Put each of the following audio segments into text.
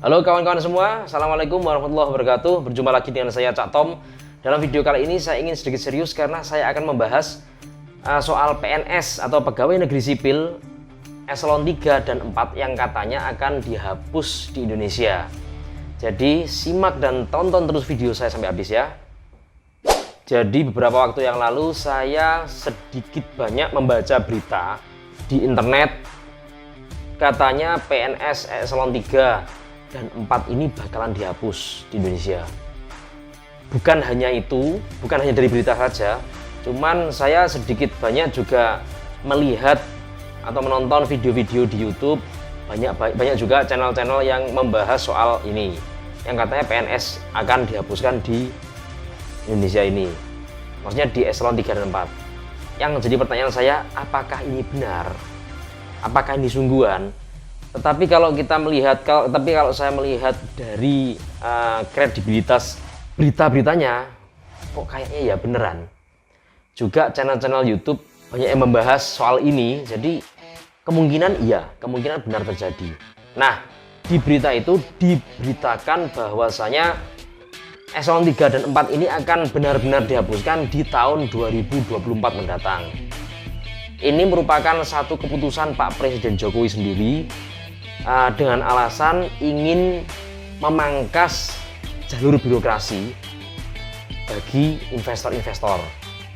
Halo kawan-kawan semua, Assalamualaikum warahmatullahi wabarakatuh. Berjumpa lagi dengan saya Cak Tom. Dalam video kali ini saya ingin sedikit serius karena saya akan membahas soal PNS atau Pegawai Negeri Sipil Eselon 3 dan 4 yang katanya akan dihapus di Indonesia. Jadi simak dan tonton terus video saya sampai habis ya. Jadi beberapa waktu yang lalu saya sedikit banyak membaca berita di internet, katanya PNS Eselon 3 dan 4 ini bakalan dihapus di Indonesia. Bukan hanya itu, bukan hanya dari berita saja, cuman saya sedikit banyak juga melihat atau menonton video-video di YouTube, banyak juga channel-channel yang membahas soal ini, yang katanya PNS akan dihapuskan di Indonesia ini, maksudnya di Eselon 3 dan 4. Yang jadi pertanyaan saya, apakah ini benar? Apakah ini sungguhan? Tetapi kalau saya melihat dari kredibilitas berita-beritanya, kok kayaknya ya beneran. Juga channel-channel YouTube banyak yang membahas soal ini, jadi kemungkinan benar terjadi. Nah, di berita itu diberitakan bahwasanya Eselon 3 dan 4 ini akan benar-benar dihapuskan di tahun 2024 mendatang. Ini merupakan satu keputusan Pak Presiden Jokowi sendiri dengan alasan ingin memangkas jalur birokrasi bagi investor-investor,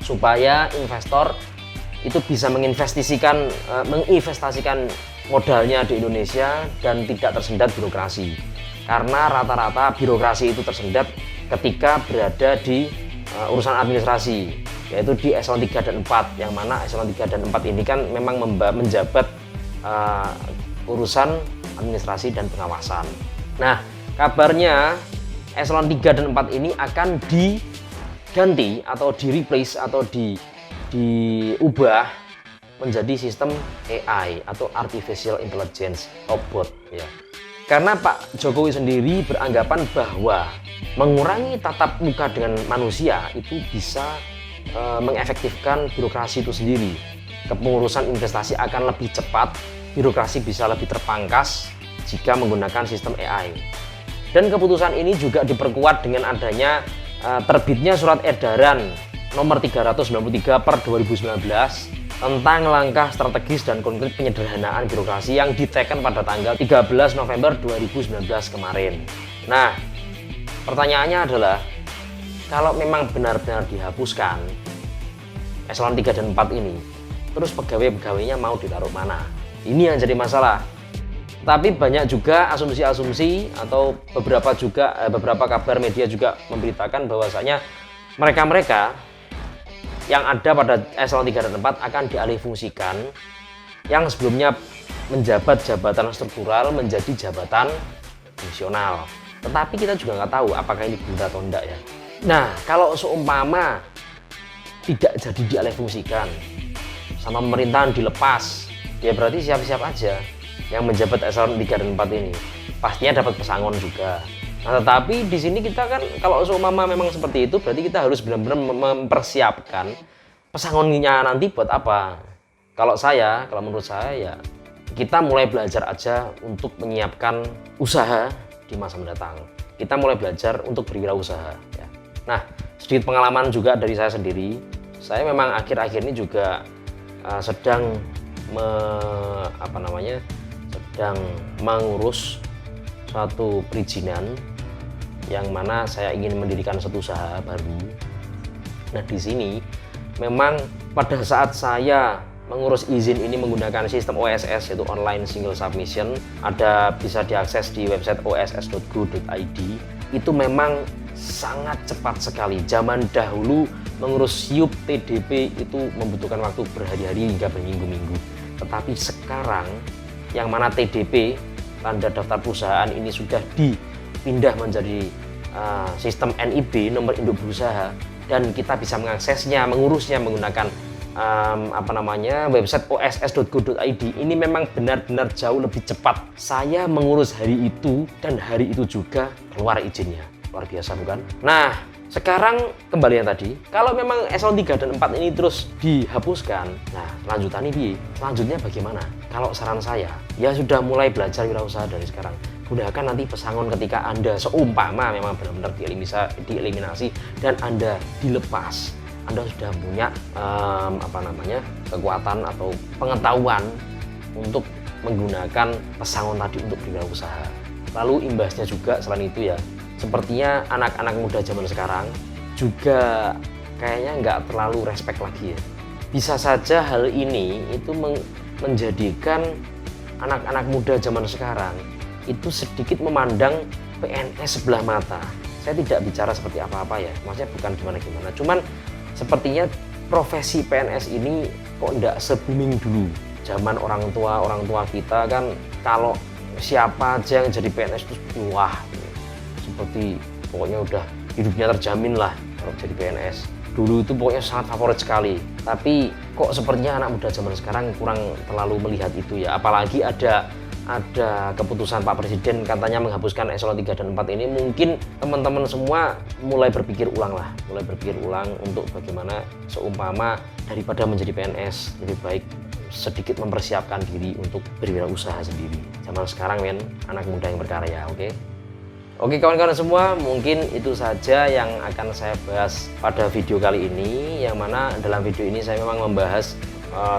supaya investor itu bisa menginvestasikan modalnya di Indonesia dan tidak tersendat birokrasi. Karena rata-rata birokrasi itu tersendat ketika berada di urusan administrasi, yaitu di Eselon 3 dan 4, yang mana Eselon 3 dan 4 ini kan memang menjabat urusan administrasi dan pengawasan. Nah, kabarnya Eselon 3 dan 4 ini akan diganti atau di-replace atau diubah menjadi sistem AI atau Artificial Intelligence atau bot ya. Karena Pak Jokowi sendiri beranggapan bahwa mengurangi tatap muka dengan manusia itu bisa mengefektifkan birokrasi itu sendiri. Kepengurusan investasi akan lebih cepat, birokrasi bisa lebih terpangkas jika menggunakan sistem AI. Dan keputusan ini juga diperkuat dengan adanya terbitnya surat edaran nomor 393 per 2019 tentang langkah strategis dan konkret penyederhanaan birokrasi yang diteken pada tanggal 13 November 2019 kemarin. Nah, pertanyaannya adalah, kalau memang benar-benar dihapuskan Eselon 3 dan 4 ini, terus pegawai-pegawainya mau ditaruh mana? Ini yang jadi masalah. Tapi banyak juga asumsi-asumsi atau beberapa kabar media juga memberitakan bahwasanya mereka-mereka yang ada pada Eselon 3 dan 4 akan dialihfungsikan, yang sebelumnya menjabat jabatan struktural menjadi jabatan fungsional. Tetapi kita juga nggak tahu apakah ini benar atau enggak ya. Nah, kalau seumpama tidak jadi dialihfungsikan sama pemerintahan dilepas, ya berarti siap-siap aja yang menjabat Eselon 3 dan 4 ini. Pastinya dapat pesangon juga. Nah, tetapi di sini kita kan kalau seumpama memang seperti itu, berarti kita harus benar-benar mempersiapkan pesangonnya nanti buat apa. Kalau menurut saya ya kita mulai belajar aja untuk menyiapkan usaha di masa mendatang. Kita mulai belajar untuk berwirausaha ya. Nah, sedikit pengalaman juga dari saya sendiri. Saya memang akhir-akhir ini juga sedang mengurus suatu perizinan yang mana saya ingin mendirikan suatu usaha baru. Nah, di sini memang pada saat saya mengurus izin ini menggunakan sistem OSS, yaitu Online Single Submission, bisa diakses di website oss.go.id. Itu memang sangat cepat sekali. Zaman dahulu mengurus SIUP TDP itu membutuhkan waktu berhari-hari hingga berminggu-minggu. Tetapi sekarang yang mana TDP, tanda daftar perusahaan, ini sudah dipindah menjadi sistem NIB, nomor induk berusaha, dan kita bisa mengaksesnya, mengurusnya menggunakan website oss.go.id. Ini memang benar-benar jauh lebih cepat. Saya mengurus hari itu dan hari itu juga keluar izinnya. Luar biasa bukan? Nah, sekarang kembali yang tadi, kalau memang Eselon 3 dan 4 ini terus dihapuskan, nah lanjutannya selanjutnya bagaimana? Kalau saran saya, ya sudah mulai belajar wirausaha dari sekarang. gunakan nanti pesangon ketika Anda seumpama memang benar-benar dieliminasi dan Anda dilepas. Anda sudah punya kekuatan atau pengetahuan untuk menggunakan pesangon tadi untuk berwirausaha. Lalu imbasnya juga selain itu ya, sepertinya anak-anak muda zaman sekarang juga kayaknya nggak terlalu respect lagi ya. Bisa saja hal ini itu menjadikan anak-anak muda zaman sekarang itu sedikit memandang PNS sebelah mata. Saya tidak bicara seperti apa-apa ya, maksudnya bukan gimana-gimana. Cuman sepertinya profesi PNS ini kok nggak se-booming dulu. Zaman orang tua kita kan kalau siapa aja yang jadi PNS itu wah, seperti pokoknya udah hidupnya terjamin lah kalau jadi PNS. Dulu itu pokoknya sangat favorit sekali. Tapi kok sepertinya anak muda zaman sekarang kurang terlalu melihat itu ya. Apalagi ada keputusan Pak Presiden katanya menghapuskan eselon 3 dan 4 ini. Mungkin teman-teman semua mulai berpikir ulang untuk bagaimana seumpama daripada menjadi PNS lebih baik sedikit mempersiapkan diri untuk berwirausaha sendiri. Zaman sekarang men, anak muda yang berkarya, oke? Oke kawan-kawan semua, mungkin itu saja yang akan saya bahas pada video kali ini, yang mana dalam video ini saya memang membahas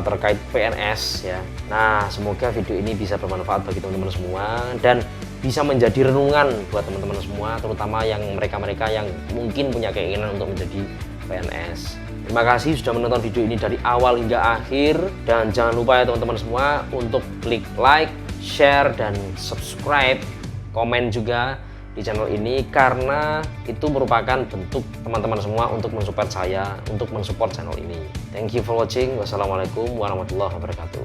terkait PNS ya. Nah, semoga video ini bisa bermanfaat bagi teman-teman semua dan bisa menjadi renungan buat teman-teman semua, terutama yang mereka-mereka yang mungkin punya keinginan untuk menjadi PNS. Terima kasih sudah menonton video ini dari awal hingga akhir, dan jangan lupa ya teman-teman semua untuk klik like, share, dan subscribe, komen juga di channel ini karena itu merupakan bentuk teman-teman semua untuk mensupport saya, untuk mensupport channel ini. Thank you for watching. Wassalamualaikum warahmatullahi wabarakatuh.